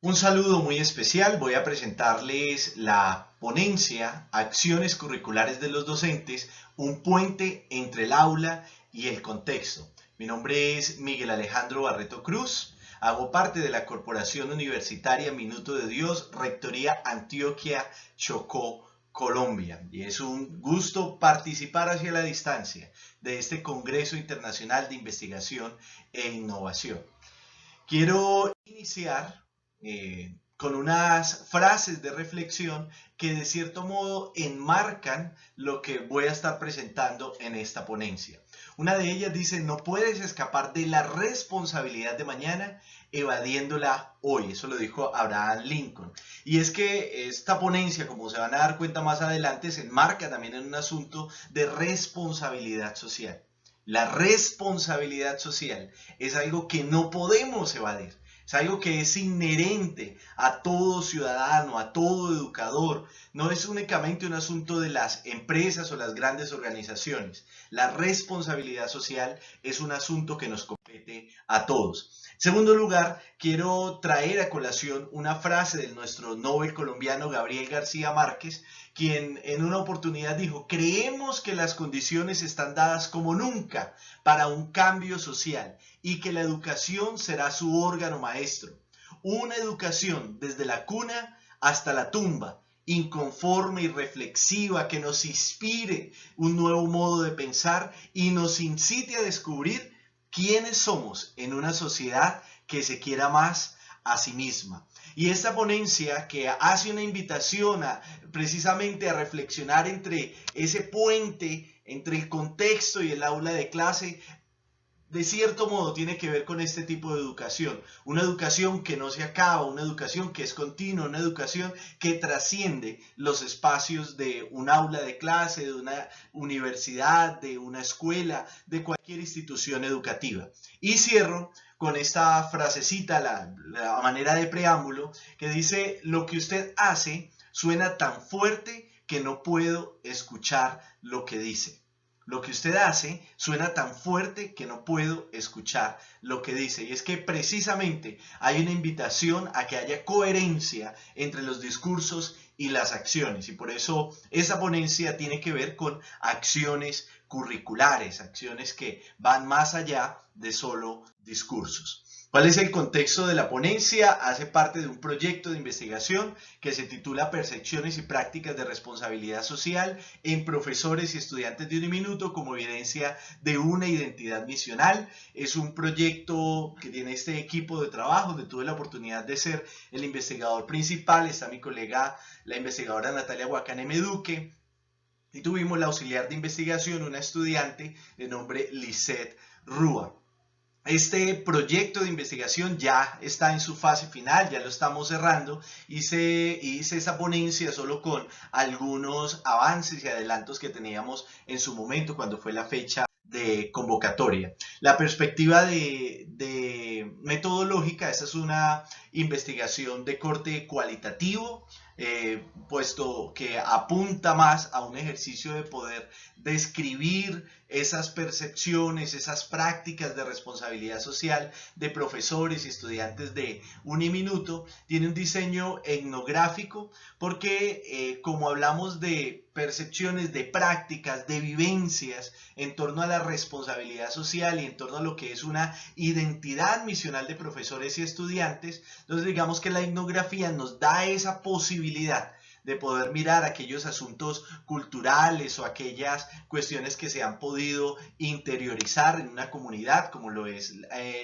Un saludo muy especial. Voy a presentarles la ponencia Acciones curriculares de los docentes, un puente entre el aula y el contexto. Mi nombre es Miguel Alejandro Barreto Cruz. Hago parte de la Corporación Universitaria Minuto de Dios, Rectoría Antioquia, Chocó, Colombia. Y es un gusto participar hacia la distancia de este Congreso Internacional de Investigación e Innovación. Quiero iniciar con unas frases de reflexión que de cierto modo enmarcan lo que voy a estar presentando en esta ponencia. Una de ellas dice: no puedes escapar de la responsabilidad de mañana evadiéndola hoy. Eso lo dijo Abraham Lincoln. Y es que esta ponencia, como se van a dar cuenta más adelante, se enmarca también en un asunto de responsabilidad social. La responsabilidad social es algo que no podemos evadir. Es algo que es inherente a todo ciudadano, a todo educador. No es únicamente un asunto de las empresas o las grandes organizaciones. La responsabilidad social es un asunto que nos compete a todos. En segundo lugar, quiero traer a colación una frase de nuestro Nobel colombiano Gabriel García Márquez, quien en una oportunidad dijo: creemos que las condiciones están dadas como nunca para un cambio social y que la educación será su órgano maestro. Una educación desde la cuna hasta la tumba, inconforme y reflexiva, que nos inspire un nuevo modo de pensar y nos incite a descubrir quiénes somos en una sociedad que se quiera más a sí misma. Y esta ponencia, que hace una invitación precisamente a reflexionar entre ese puente entre el contexto y el aula de clase, de cierto modo tiene que ver con este tipo de educación. Una educación que no se acaba, una educación que es continua, una educación que trasciende los espacios de un aula de clase, de una universidad, de una escuela, de cualquier institución educativa. Y cierro con esta frasecita, la manera de preámbulo, que dice: lo que usted hace suena tan fuerte que no puedo escuchar lo que dice. Lo que usted hace suena tan fuerte que no puedo escuchar lo que dice. Y es que precisamente hay una invitación a que haya coherencia entre los discursos y las acciones. Y por eso esa ponencia tiene que ver con acciones curriculares, acciones que van más allá de solo discursos. ¿Cuál es el contexto de la ponencia? Hace parte de un proyecto de investigación que se titula Percepciones y prácticas de responsabilidad social en profesores y estudiantes de Uniminuto como evidencia de una identidad misional. Es un proyecto que tiene este equipo de trabajo, donde tuve la oportunidad de ser el investigador principal. Está mi colega, la investigadora Natalia Huacán M. Duque, y tuvimos la auxiliar de investigación, una estudiante de nombre Lisette Rúa. Este proyecto de investigación ya está en su fase final, ya lo estamos cerrando. Hice esa ponencia solo con algunos avances y adelantos que teníamos en su momento cuando fue la fecha de convocatoria. La perspectiva de metodológica: esta es una investigación de corte cualitativo, puesto que apunta más a un ejercicio de poder describir esas percepciones, esas prácticas de responsabilidad social de profesores y estudiantes de Uniminuto. Tiene un diseño etnográfico porque como hablamos de percepciones, de prácticas, de vivencias en torno a la responsabilidad social y en torno a lo que es una identidad misional de profesores y estudiantes, entonces digamos que la etnografía nos da esa posibilidad de poder mirar aquellos asuntos culturales o aquellas cuestiones que se han podido interiorizar en una comunidad como lo es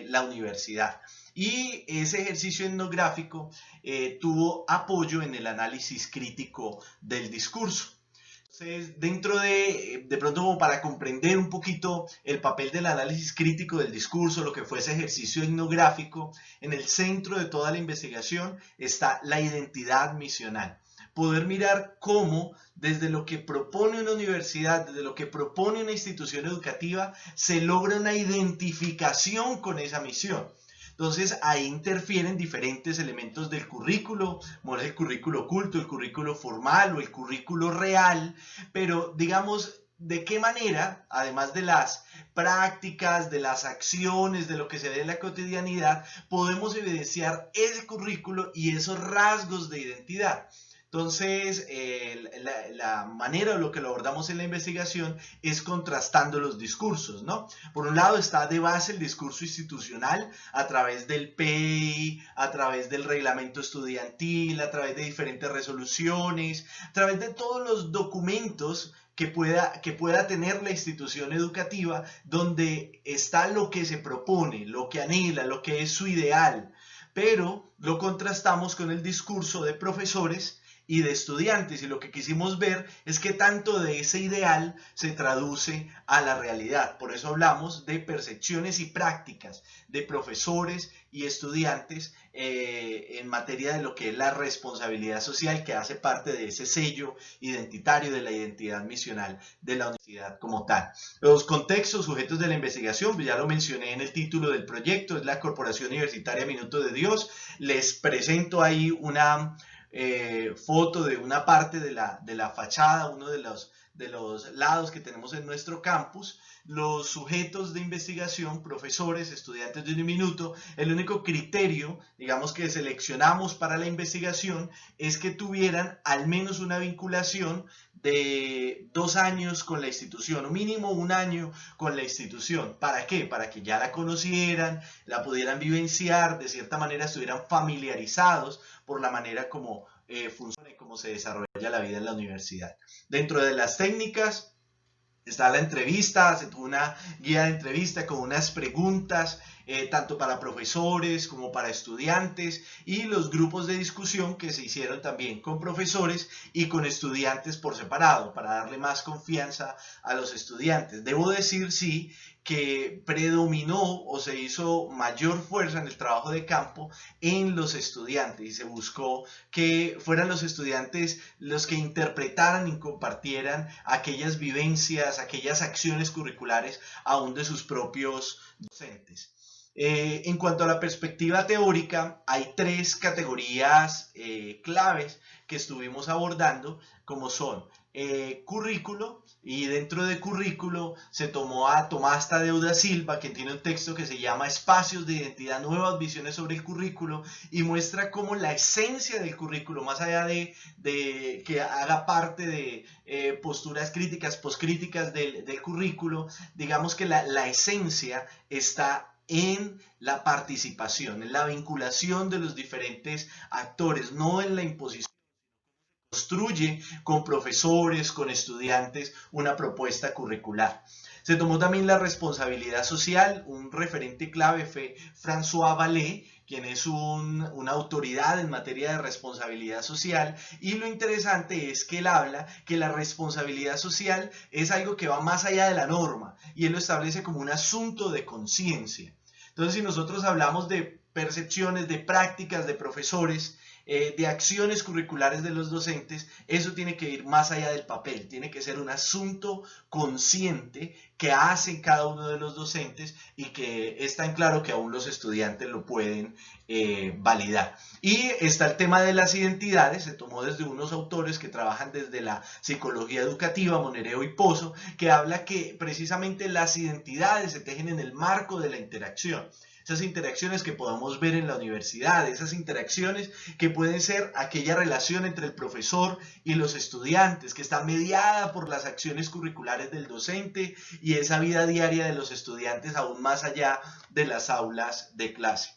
la universidad. Y ese ejercicio etnográfico tuvo apoyo en el análisis crítico del discurso. Entonces, dentro de pronto, como para comprender un poquito el papel del análisis crítico del discurso, lo que fue ese ejercicio etnográfico, en el centro de toda la investigación está la identidad misional. Poder mirar cómo desde lo que propone una universidad, desde lo que propone una institución educativa, se logra una identificación con esa misión. Entonces ahí interfieren diferentes elementos del currículo, como es el currículo oculto, el currículo formal o el currículo real, pero digamos de qué manera, además de las prácticas, de las acciones, de lo que se ve en la cotidianidad, podemos evidenciar ese currículo y esos rasgos de identidad. Entonces, la manera o lo que lo abordamos en la investigación es contrastando los discursos, ¿no? Por un lado está de base el discurso institucional a través del PEI, a través del reglamento estudiantil, a través de diferentes resoluciones, a través de todos los documentos que pueda tener la institución educativa, donde está lo que se propone, lo que anhela, lo que es su ideal, pero lo contrastamos con el discurso de profesores y de estudiantes, y lo que quisimos ver es que tanto de ese ideal se traduce a la realidad. Por eso hablamos de percepciones y prácticas de profesores y estudiantes en materia de lo que es la responsabilidad social, que hace parte de ese sello identitario de la identidad misional de la universidad como tal. Los contextos sujetos de la investigación, pues ya lo mencioné en el título del proyecto, es la Corporación Universitaria Minuto de Dios. Les presento ahí una foto de una parte de la fachada, uno de los lados que tenemos en nuestro campus. Los sujetos de investigación, profesores, estudiantes de Uniminuto, el único criterio, digamos, que seleccionamos para la investigación es que tuvieran al menos una vinculación de 2 años con la institución, o mínimo 1 año con la institución. ¿Para qué? Para que ya la conocieran, la pudieran vivenciar, de cierta manera estuvieran familiarizados por la manera como funciona y cómo se desarrolla la vida en la universidad. Dentro de las técnicas está la entrevista, se tuvo una guía de entrevista con unas preguntas, tanto para profesores como para estudiantes, y los grupos de discusión que se hicieron también con profesores y con estudiantes por separado, para darle más confianza a los estudiantes. Debo decir, sí, que predominó o se hizo mayor fuerza en el trabajo de campo en los estudiantes, y se buscó que fueran los estudiantes los que interpretaran y compartieran aquellas vivencias, aquellas acciones curriculares aún de sus propios docentes. En cuanto a la perspectiva teórica, hay 3 categorías claves que estuvimos abordando, como son currículo, y dentro de currículo se tomó a Tomás Tadeu da Silva, quien tiene un texto que se llama Espacios de Identidad, Nuevas Visiones sobre el Currículo, y muestra cómo la esencia del currículo, más allá de que haga parte de posturas críticas, poscríticas del currículo, digamos que la esencia está en la participación, en la vinculación de los diferentes actores, no en la imposición. Construye con profesores, con estudiantes, una propuesta curricular. Se tomó también la responsabilidad social. Un referente clave fue François Vallée, quien es una autoridad en materia de responsabilidad social, y lo interesante es que él habla que la responsabilidad social es algo que va más allá de la norma, y él lo establece como un asunto de conciencia. Entonces, si nosotros hablamos de percepciones, de prácticas de profesores, de acciones curriculares de los docentes, eso tiene que ir más allá del papel, tiene que ser un asunto consciente que hacen cada uno de los docentes, y que es tan claro que aún los estudiantes lo pueden validar. Y está el tema de las identidades. Se tomó desde unos autores que trabajan desde la psicología educativa, Monereo y Pozo, que habla que precisamente las identidades se tejen en el marco de la interacción. Esas interacciones que podamos ver en la universidad, esas interacciones que pueden ser aquella relación entre el profesor y los estudiantes, que está mediada por las acciones curriculares del docente y esa vida diaria de los estudiantes aún más allá de las aulas de clase.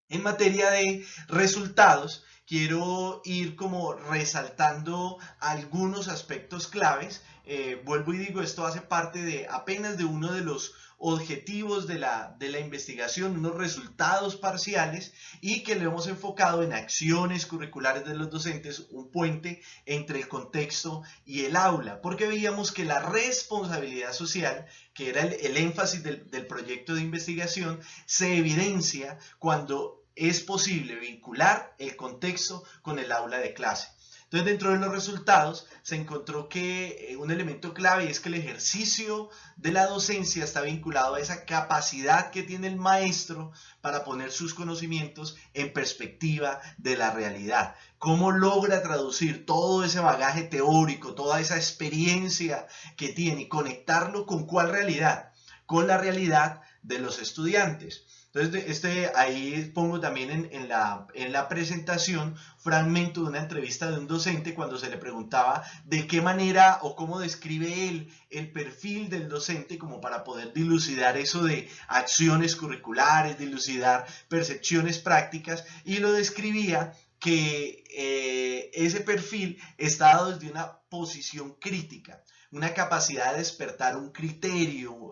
En materia de resultados, quiero ir como resaltando algunos aspectos claves. Vuelvo y digo, esto hace parte de apenas de uno de los objetivos de la investigación, unos resultados parciales, y que lo hemos enfocado en acciones curriculares de los docentes, un puente entre el contexto y el aula, porque veíamos que la responsabilidad social, que era el énfasis del proyecto de investigación, se evidencia cuando es posible vincular el contexto con el aula de clase. Entonces, dentro de los resultados se encontró que un elemento clave es que el ejercicio de la docencia está vinculado a esa capacidad que tiene el maestro para poner sus conocimientos en perspectiva de la realidad. Cómo logra traducir todo ese bagaje teórico, toda esa experiencia que tiene y conectarlo con ¿cuál realidad? Con la realidad de los estudiantes. Entonces, ahí pongo también en la presentación fragmento de una entrevista de un docente cuando se le preguntaba de qué manera o cómo describe él el perfil del docente como para poder dilucidar eso de acciones curriculares, dilucidar percepciones prácticas, y lo describía que ese perfil está dado desde una posición crítica, una capacidad de despertar un criterio,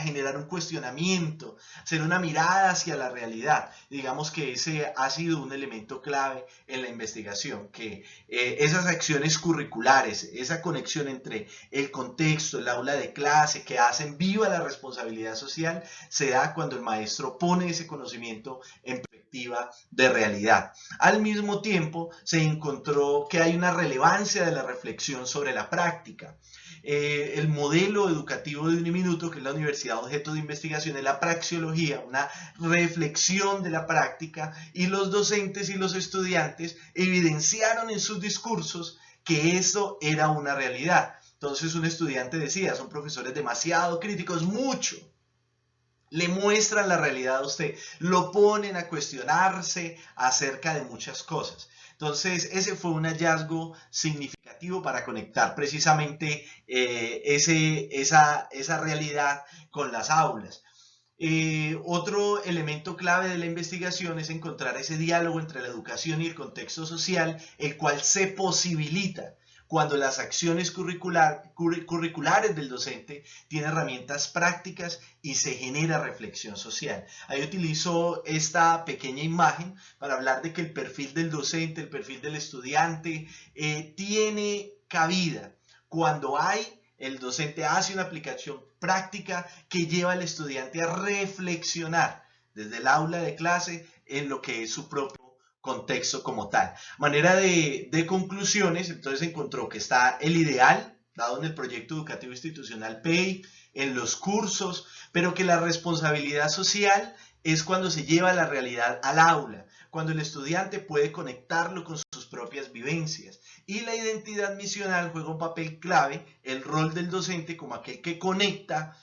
generar un cuestionamiento, hacer una mirada hacia la realidad. Digamos que ese ha sido un elemento clave en la investigación, que esas acciones curriculares, esa conexión entre el contexto, el aula de clase, que hacen viva la responsabilidad social, se da cuando el maestro pone ese conocimiento en perspectiva de realidad. Al mismo tiempo, se encontró que hay una relevancia de la reflexión sobre la práctica. El modelo educativo de Uniminuto, que es la Universidad Objeto de Investigación, es la praxeología, una reflexión de la práctica, y los docentes y los estudiantes evidenciaron en sus discursos que eso era una realidad. Entonces un estudiante decía, son profesores demasiado críticos, mucho. Le muestran la realidad a usted, lo ponen a cuestionarse acerca de muchas cosas. Entonces, ese fue un hallazgo significativo para conectar precisamente esa realidad con las aulas. Otro elemento clave de la investigación es encontrar ese diálogo entre la educación y el contexto social, el cual se posibilita cuando las acciones curriculares del docente tienen herramientas prácticas y se genera reflexión social. Ahí utilizo esta pequeña imagen para hablar de que el perfil del docente, el perfil del estudiante, tiene cabida cuando el docente hace una aplicación práctica que lleva al estudiante a reflexionar desde el aula de clase en lo que es su propio contexto como tal. Manera de conclusiones, entonces encontró que está el ideal dado en el proyecto educativo institucional PEI, en los cursos, pero que la responsabilidad social es cuando se lleva la realidad al aula, cuando el estudiante puede conectarlo con sus propias vivencias. Y la identidad misional juega un papel clave, el rol del docente como aquel que conecta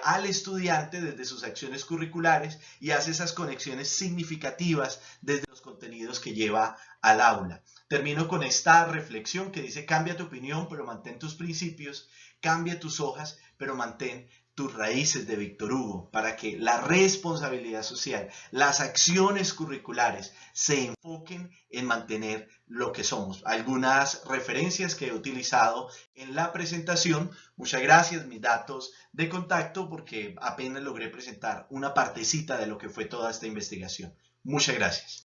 al estudiante desde sus acciones curriculares y hace esas conexiones significativas desde los contenidos que lleva al aula. Termino con esta reflexión que dice: cambia tu opinión, pero mantén tus principios; cambia tus hojas, pero mantén tus raíces, de Víctor Hugo, para que la responsabilidad social, las acciones curriculares se enfoquen en mantener lo que somos. Algunas referencias que he utilizado en la presentación. Muchas gracias, mis datos de contacto, porque apenas logré presentar una partecita de lo que fue toda esta investigación. Muchas gracias.